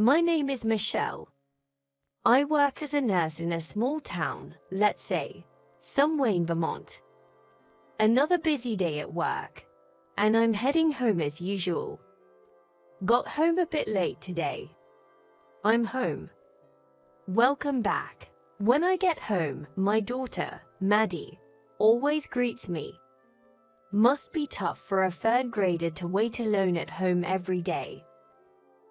My name is Michelle. I work as a nurse in a small town, let's say, somewhere in Vermont. Another busy day at work, and I'm heading home as usual. Got home a bit late today. I'm home. Welcome back. When I get home, my daughter, Maddie, always greets me. Must be tough for a third grader to wait alone at home every day.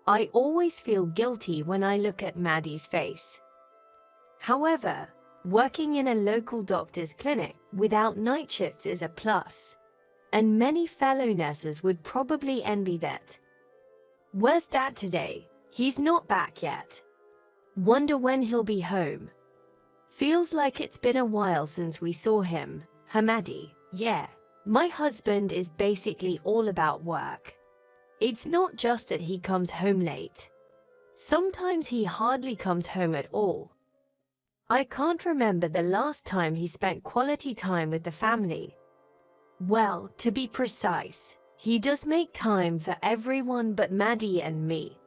I always feel guilty when I look at Maddie's face. However, working in a local doctor's clinic without night shifts is a plus, and many fellow nurses would probably envy that. Where's Dad today? He's not back yet. Wonder when he'll be home. Feels like it's been a while since we saw him, huh Maddie? Yeah, my husband is basically all about work. It's not just that he comes home late. Sometimes he hardly comes home at all. I can't remember the last time he spent quality time with the family. Well, to be precise, he does make time for everyone but Maddie and me.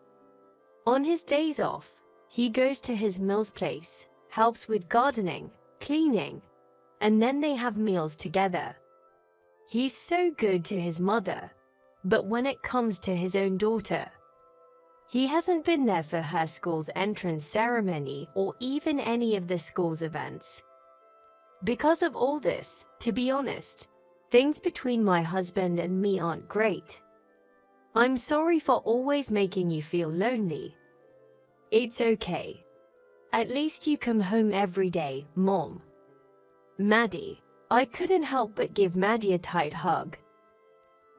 On his days off, he goes to his Mill's place, helps with gardening, cleaning, and then they have meals together. He's so good to his mother, but when it comes to his own daughter, he hasn't been there for her school's entrance ceremony or even any of the school's events. Because of all this, to be honest, things between my husband and me aren't great. I'm sorry for always making you feel lonely. It's okay. At least you come home every day, Mom. Maddie. I couldn't help but give Maddie a tight hug.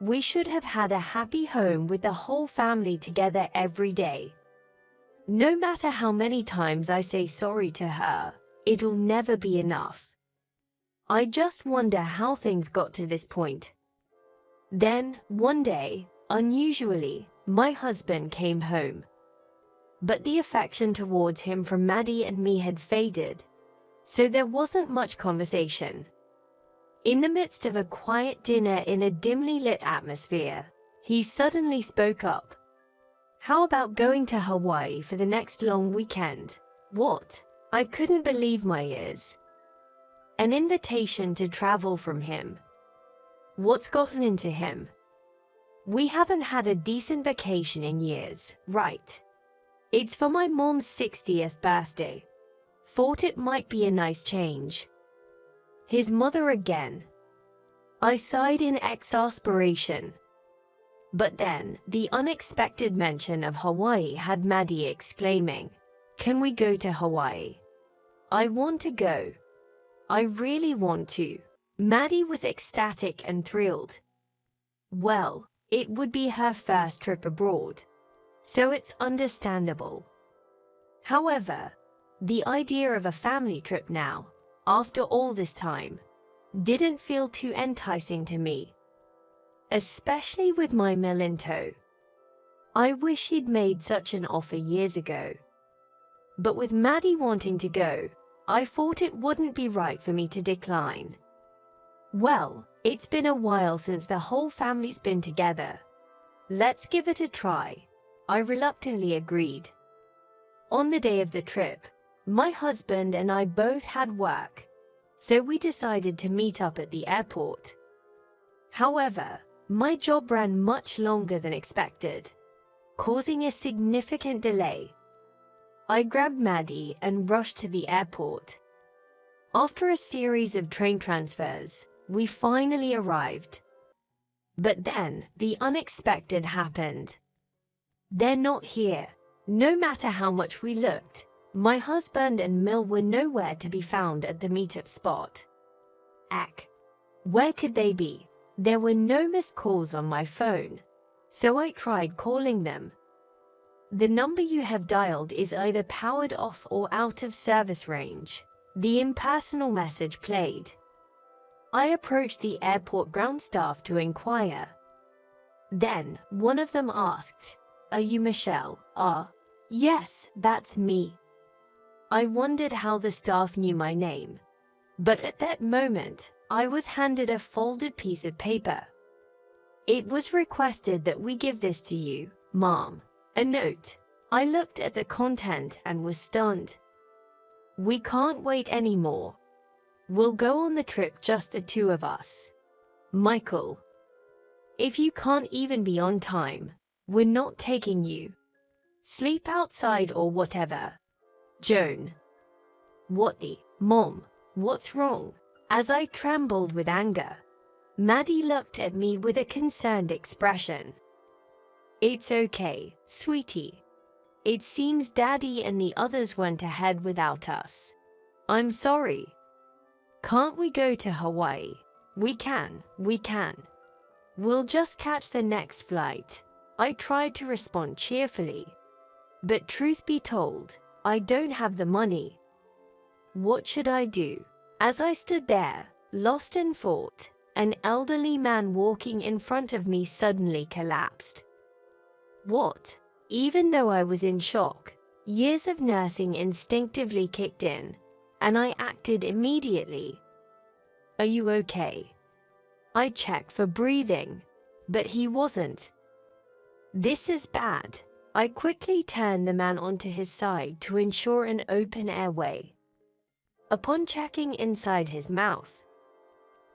We should have had a happy home with the whole family together every day. No matter how many times I say sorry to her, it'll never be enough. I just wonder how things got to this point. Then, one day, unusually, my husband came home. But the affection towards him from Maddie and me had faded, so there wasn't much conversation. In the midst of a quiet dinner in a dimly lit atmosphere, he suddenly spoke up. How about going to Hawaii for the next long weekend? What? I couldn't believe my ears. An invitation to travel from him. What's gotten into him? We haven't had a decent vacation in years, right? It's for my mom's 60th birthday. Thought it might be a nice change. His mother again. I sighed in exasperation. But then, the unexpected mention of Hawaii had Maddie exclaiming, "Can we go to Hawaii? I want to go. I really want to." Maddie was ecstatic and thrilled. Well, it would be her first trip abroad, so it's understandable. However, the idea of a family trip now, after all this time, didn't feel too enticing to me. Especially with my mill in tow. I wish he'd made such an offer years ago. But with Maddie wanting to go, I thought it wouldn't be right for me to decline. Well, it's been a while since the whole family's been together. Let's give it a try, I reluctantly agreed. On the day of the trip, my husband and I both had work, so we decided to meet up at the airport. However, my job ran much longer than expected, causing a significant delay. I grabbed Maddie and rushed to the airport. After a series of train transfers, we finally arrived. But then, the unexpected happened. They're not here. No matter how much we looked, my husband and Mill were nowhere to be found at the meetup spot. Where could they be? There were no missed calls on my phone, so I tried calling them. The number you have dialed is either powered off or out of service range. The impersonal message played. I approached the airport ground staff to inquire. Then, one of them asked, "Are you Michelle?" Yes, that's me. I wondered how the staff knew my name. But at that moment, I was handed a folded piece of paper. It was requested that we give this to you, Mom. A note. I looked at the content and was stunned. We can't wait anymore. We'll go on the trip, just the two of us. Michael. If you can't even be on time, we're not taking you. Sleep outside or whatever. Joan. What the? Mom, what's wrong? As I trembled with anger, Maddie looked at me with a concerned expression. It's okay, sweetie. It seems Daddy and the others went ahead without us. I'm sorry. Can't we go to Hawaii? We can. We'll just catch the next flight. I tried to respond cheerfully. But truth be told, I don't have the money. What should I do? As I stood there, lost in thought, an elderly man walking in front of me suddenly collapsed. What? Even though I was in shock, years of nursing instinctively kicked in, and I acted immediately. Are you okay? I checked for breathing, but he wasn't. This is bad. I quickly turned the man onto his side to ensure an open airway. Upon checking inside his mouth,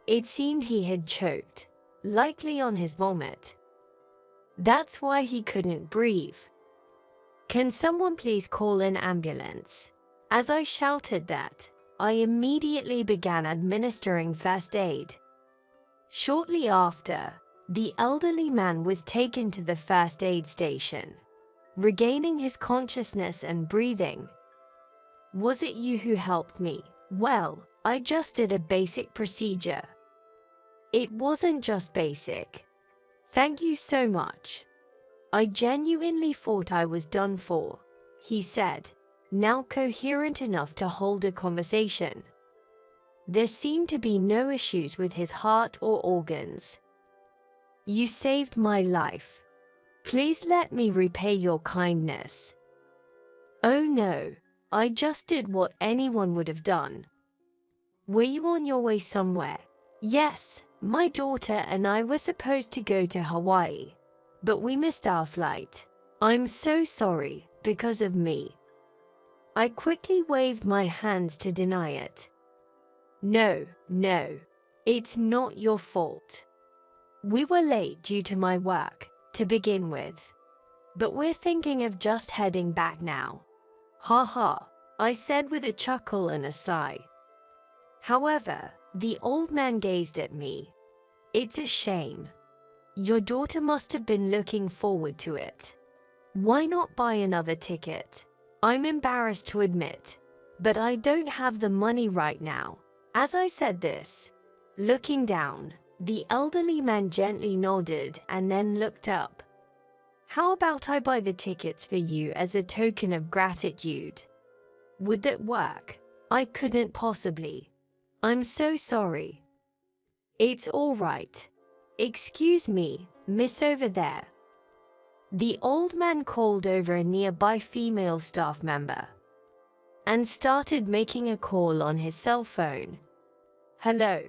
it seemed he had choked, likely on his vomit. That's why he couldn't breathe. Can someone please call an ambulance? As I shouted that, I immediately began administering first aid. Shortly after, the elderly man was taken to the first aid station, regaining his consciousness and breathing. Was it you who helped me? Well, I just did a basic procedure. It wasn't just basic. Thank you so much. I genuinely thought I was done for, he said, now coherent enough to hold a conversation. There seemed to be no issues with his heart or organs. You saved my life. Please let me repay your kindness. Oh no, I just did what anyone would have done. Were you on your way somewhere? Yes, my daughter and I were supposed to go to Hawaii, but we missed our flight. I'm so sorry, because of me. I quickly waved my hands to deny it. No, it's not your fault. We were late due to my work, to begin with. But we're thinking of just heading back now. Ha ha, I said with a chuckle and a sigh. However, the old man gazed at me. It's a shame. Your daughter must have been looking forward to it. Why not buy another ticket? I'm embarrassed to admit, but I don't have the money right now. As I said this, looking down, the elderly man gently nodded and then looked up. How about I buy the tickets for you as a token of gratitude? Would that work? I couldn't possibly. I'm so sorry. It's all right. Excuse me, miss over there. The old man called over a nearby female staff member and started making a call on his cell phone. Hello,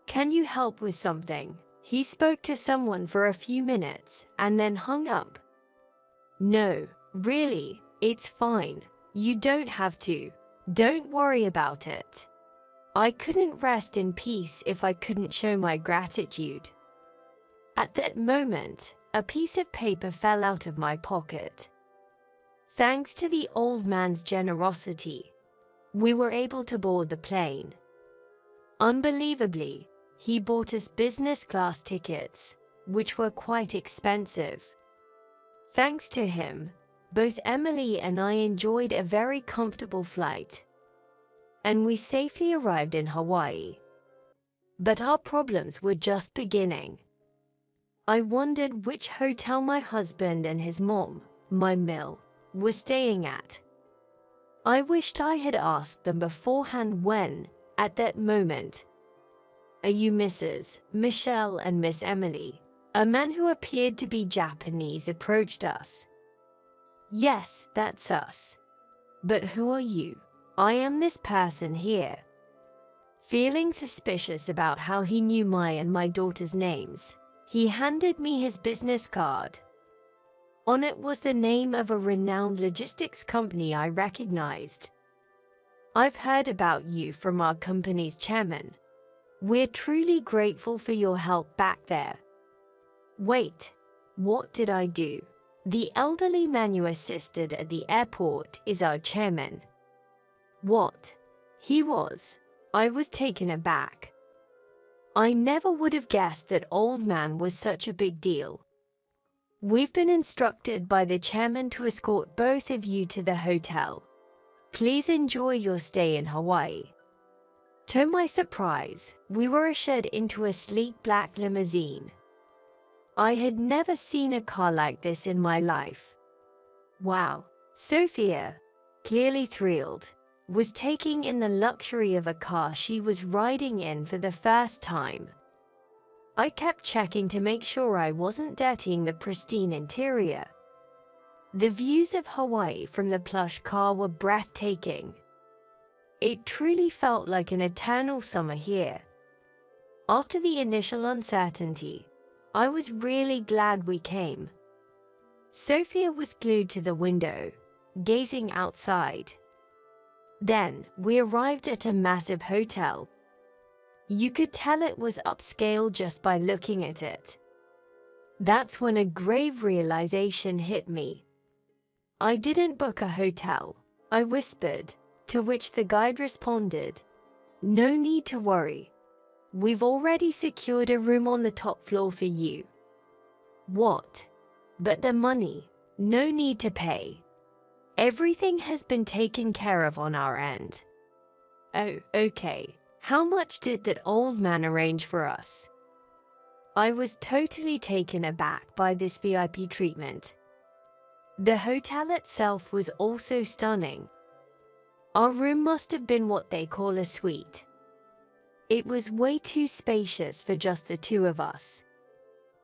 can you help with something? He spoke to someone for a few minutes and then hung up. No, really, it's fine. You don't have to. Don't worry about it. I couldn't rest in peace if I couldn't show my gratitude. At that moment, a piece of paper fell out of my pocket. Thanks to the old man's generosity, we were able to board the plane. Unbelievably, he bought us business class tickets, which were quite expensive. Thanks to him, both Emily and I enjoyed a very comfortable flight, and we safely arrived in Hawaii. But our problems were just beginning. I wondered which hotel my husband and his mom, my Mill, were staying at. I wished I had asked them beforehand when, at that moment. Are you Mrs. Michelle and Miss Emily? A man who appeared to be Japanese approached us. Yes, that's us. But who are you? I am this person here. Feeling suspicious about how he knew my and my daughter's names, he handed me his business card. On it was the name of a renowned logistics company I recognized. "I've heard about you from our company's chairman. We're truly grateful for your help back there." Wait, what did I do? The elderly man you assisted at the airport is our chairman. What? He was? I was taken aback. I never would have guessed that old man was such a big deal. "We've been instructed by the chairman to escort both of you to the hotel. Please enjoy your stay in Hawaii." To my surprise, we were ushered into a sleek black limousine. I had never seen a car like this in my life. Wow, Sophia, clearly thrilled, was taking in the luxury of a car she was riding in for the first time. I kept checking to make sure I wasn't dirtying the pristine interior. The views of Hawaii from the plush car were breathtaking. It truly felt like an eternal summer here. After the initial uncertainty, I was really glad we came. Sophia was glued to the window, gazing outside. Then, we arrived at a massive hotel. You could tell it was upscale just by looking at it. That's when a grave realization hit me. "I didn't book a hotel," I whispered, to which the guide responded, "No need to worry. We've already secured a room on the top floor for you." "What? But the money? No need to pay. Everything has been taken care of on our end." "Oh, okay. How much did that old man arrange for us?" I was totally taken aback by this VIP treatment. The hotel itself was also stunning. Our room must have been what they call a suite. It was way too spacious for just the two of us.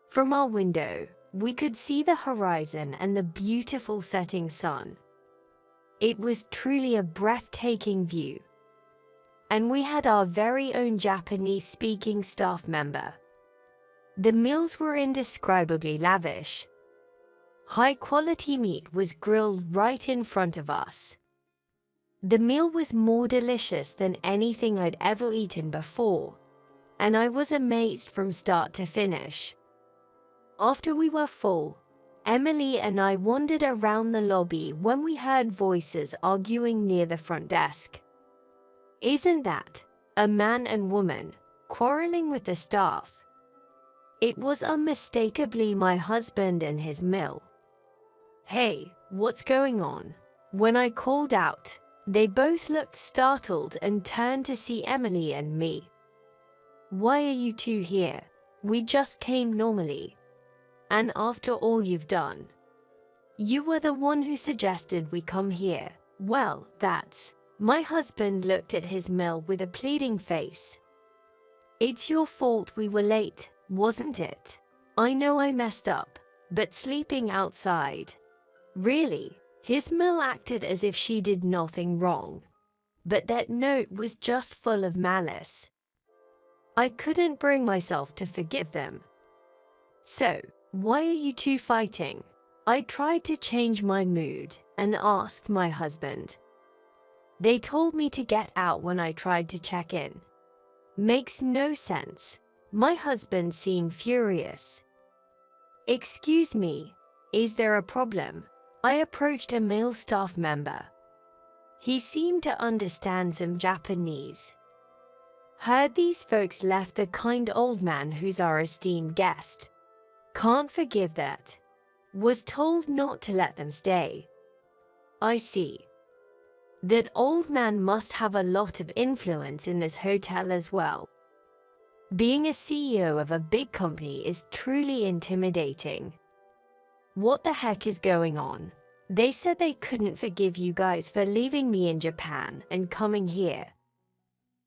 From our window, we could see the horizon and the beautiful setting sun. It was truly a breathtaking view. And we had our very own Japanese-speaking staff member. The meals were indescribably lavish. High-quality meat was grilled right in front of us. The meal was more delicious than anything I'd ever eaten before, and I was amazed from start to finish. After we were full, Emily and I wandered around the lobby when we heard voices arguing near the front desk. "Isn't that a man and woman quarreling with the staff?" It was unmistakably my husband and his mill. "Hey, what's going on?" When I called out, they both looked startled and turned to see Emily and me. "Why are you two here? We just came normally. And after all you've done, you were the one who suggested we come here." "Well, that's..." My husband looked at his mill with a pleading face. "It's your fault we were late, wasn't it? I know I messed up, but sleeping outside..." Really? His mill acted as if she did nothing wrong. But that note was just full of malice. I couldn't bring myself to forgive them. "So, why are you two fighting?" I tried to change my mood and asked my husband. "They told me to get out when I tried to check in." "Makes no sense." My husband seemed furious. "Excuse me, is there a problem?" I approached a male staff member. He seemed to understand some Japanese. "Heard these folks left the kind old man who's our esteemed guest. Can't forgive that. Was told not to let them stay." "I see. That old man must have a lot of influence in this hotel as well. Being a CEO of a big company is truly intimidating. What the heck is going on? They said they couldn't forgive you guys for leaving me in Japan and coming here."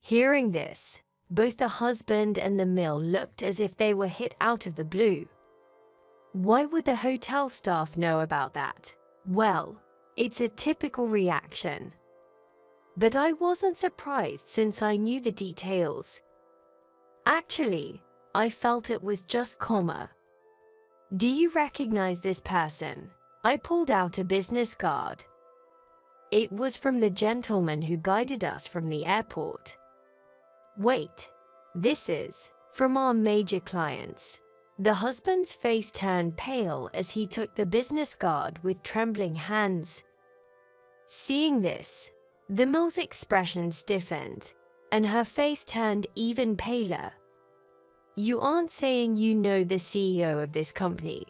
Hearing this, both the husband and the mill looked as if they were hit out of the blue. Why would the hotel staff know about that? Well, it's a typical reaction. But I wasn't surprised since I knew the details. Actually, I felt it was just karma. "Do you recognize this person?" I pulled out a business card. It was from the gentleman who guided us from the airport. Wait, this is from our major clients. The husband's face turned pale as he took the business card with trembling hands. Seeing this, the Mill's expression stiffened, and her face turned even paler. You aren't saying you know the CEO of this company,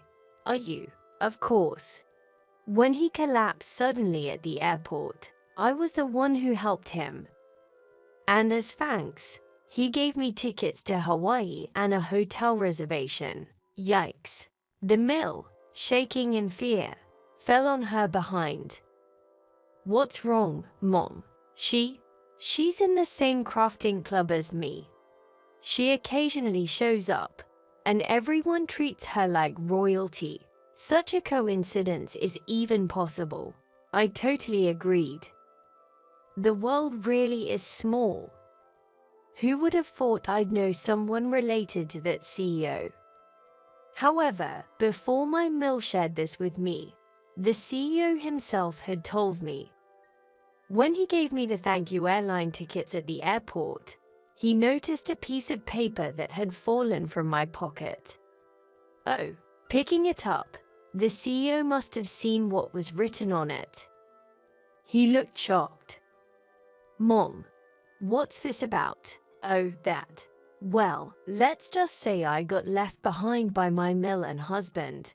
are you? Of course. When he collapsed suddenly at the airport, I was the one who helped him. And as thanks, he gave me tickets to Hawaii and a hotel reservation. Yikes. The Mill, shaking in fear, fell on her behind. What's wrong, Mom? She's in the same crafting club as me. She occasionally shows up, and everyone treats her like royalty. Such a coincidence is even possible. I totally agreed. The world really is small. Who would have thought I'd know someone related to that CEO? However, before my Mill shared this with me, the CEO himself had told me. When he gave me the thank you airline tickets at the airport, he noticed a piece of paper that had fallen from my pocket. Oh, picking it up, the CEO must have seen what was written on it. He looked shocked. Mom, what's this about? Oh, that. Well, let's just say I got left behind by my Mill and husband.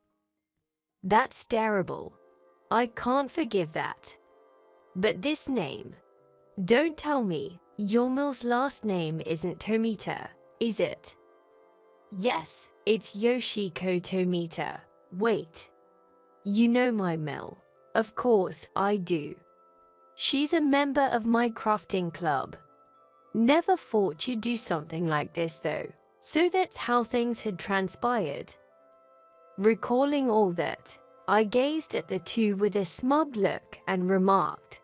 That's terrible. I can't forgive that. But this name. Don't tell me your Mill's last name isn't Tomita, is it? Yes, it's Yoshiko Tomita. Wait. You know my Mill? Of course I do. She's a member of my crafting club. Never thought you'd do something like this though. So that's how things had transpired. Recalling all that, I gazed at the two with a smug look and remarked,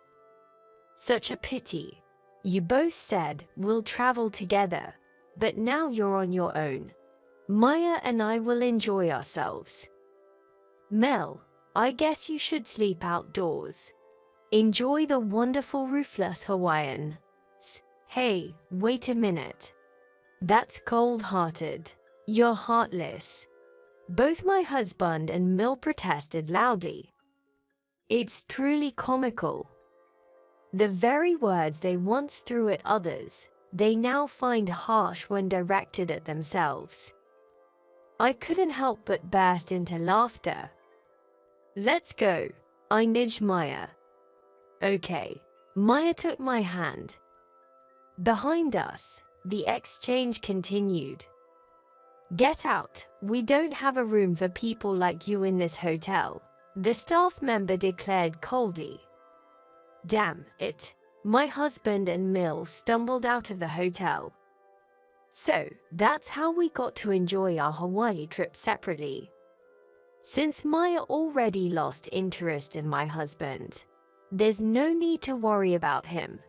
such a pity. You both said we'll travel together, but now you're on your own. Maya and I will enjoy ourselves. Mel, I guess you should sleep outdoors. Enjoy the wonderful roofless Hawaiian. Hey, wait a minute. That's cold-hearted. You're heartless. Both my husband and Mill protested loudly. It's truly comical. The very words they once threw at others, they now find harsh when directed at themselves. I couldn't help but burst into laughter. Let's go, I nudged Maya. Okay. Maya took my hand. Behind us, the exchange continued. Get out, we don't have a room for people like you in this hotel, the staff member declared coldly. Damn it, my husband and Mill stumbled out of the hotel. So, that's how we got to enjoy our Hawaii trip separately. Since Maya already lost interest in my husband, there's no need to worry about him.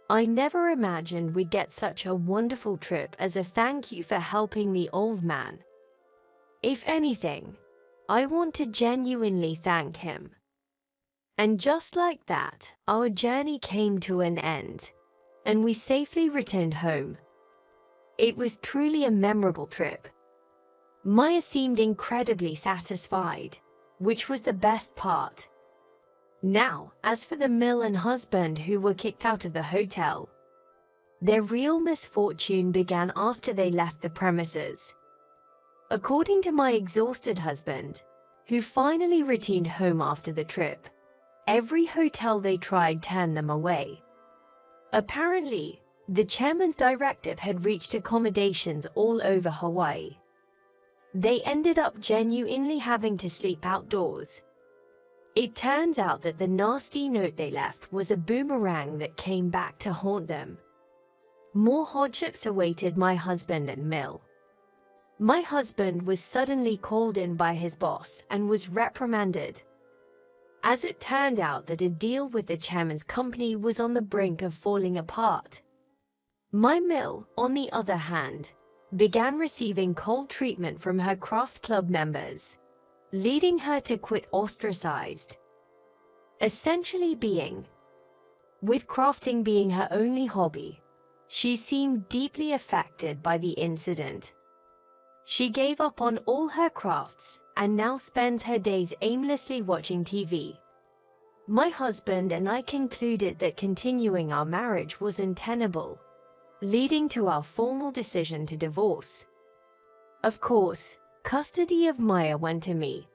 I never imagined we'd get such a wonderful trip as a thank you for helping the old man. If anything, I want to genuinely thank him. And just like that, our journey came to an end, and we safely returned home. It was truly a memorable trip. Maya seemed incredibly satisfied, which was the best part. Now, as for the Mill and husband who were kicked out of the hotel, their real misfortune began after they left the premises. According to my exhausted husband, who finally returned home after the trip, every hotel they tried turned them away. Apparently, the chairman's directive had reached accommodations all over Hawaii. They ended up genuinely having to sleep outdoors. It turns out that the nasty note they left was a boomerang that came back to haunt them. More hardships awaited my husband and Mill. My husband was suddenly called in by his boss and was reprimanded, as it turned out that a deal with the chairman's company was on the brink of falling apart. My Mill, on the other hand, began receiving cold treatment from her craft club members. leading her to quit ostracized. Essentially with crafting being her only hobby, she seemed deeply affected by the incident. She gave up on all her crafts and now spends her days aimlessly watching TV. My husband and I concluded that continuing our marriage was untenable, leading to our formal decision to divorce. Of course, custody of Maya went to me.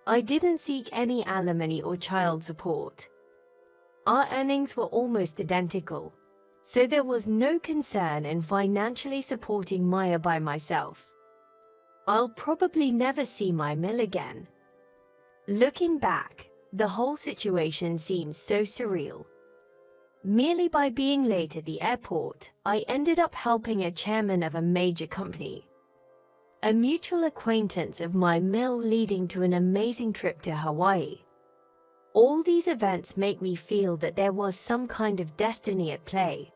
I didn't seek any alimony or child support. Our earnings were almost identical, so there was no concern in financially supporting Maya by myself. I'll probably never see my mill again. Looking back, the whole situation seems so surreal. Merely by being late at the airport, I ended up helping a chairman of a major company. A mutual acquaintance of my mill leading to an amazing trip to Hawaii. All these events make me feel that there was some kind of destiny at play.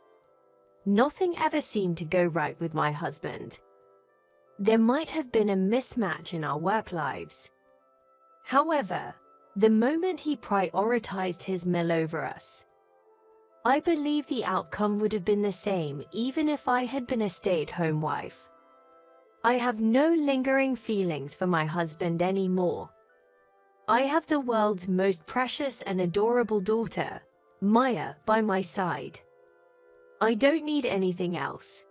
Nothing ever seemed to go right with my husband. There might have been a mismatch in our work lives. However, the moment he prioritized his mill over us, I believe the outcome would have been the same even if I had been a stay-at-home wife. I have no lingering feelings for my husband anymore. I have the world's most precious and adorable daughter, Maya, by my side. I don't need anything else.